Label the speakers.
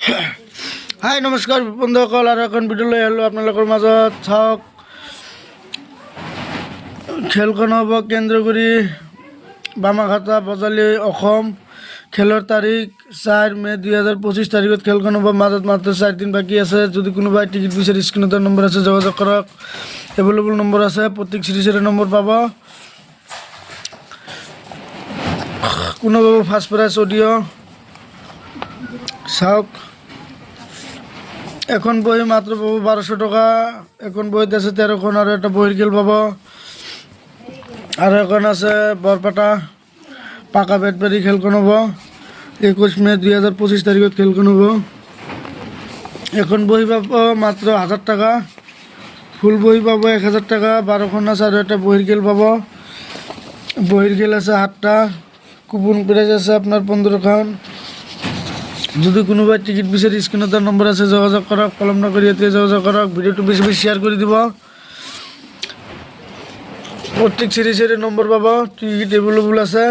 Speaker 1: High নমস্কাৰ বন্ধুসকল, আৰু এখন ভিডিঅ' লৈ আহিলোঁ আপোনালোকৰ মাজত। চাওক, খেলখন হ'ব কেন্দ্ৰগুৰি বামাখাতা বজালী অসম। খেলৰ তাৰিখ 4 মে 2025 তাৰিখত খেলখন হ'ব। মাজত মাত্ৰ 4 দিন বাকী আছে। যদি কোনোবাই টিকেট বিচাৰি স্ক্ৰীণত নম্বৰ আছে, যোগাযোগ কৰক। এভেইলেবল নম্বৰ আছে, প্ৰত্যেক চিৰিজৰে নম্বৰ পাব। কোনো পাব ফাৰ্ষ্ট প্ৰাইজ অডিঅ'। চাওক, এখন বহি মাত্ৰ পাব 1200 টকা। এখন বহিত আছে 13খন, আৰু এটা বহিৰ খেল পাব। আৰু এখন আছে বৰপেটা পাকা বেটবাৰী। খেলখন হ'ব 21 মে 2025 তাৰিখত খেলখন হ'ব। এখন বহি পাব মাত্ৰ 1000 টকা, ফুল বহি পাব 1000 টকা। 12খন আছে, আৰু এটা বহিৰ খেল পাব। বহিৰ খেল আছে 7টা। কুপন প্ৰাইজ আছে আপোনাৰ 15খন। যদি কোনোবাই টিকেট বিচাৰি স্ক্ৰীণত নম্বৰ আছে, যোগাযোগ কৰক। পলম নকৰি এতিয়া যোগাযোগ কৰক। ভিডিঅ'টো বেছি শ্বেয়াৰ কৰি দিব। প্ৰত্যেক চিৰিজৰে নম্বৰ পাব। টিকেট এভেইলেবল আছে।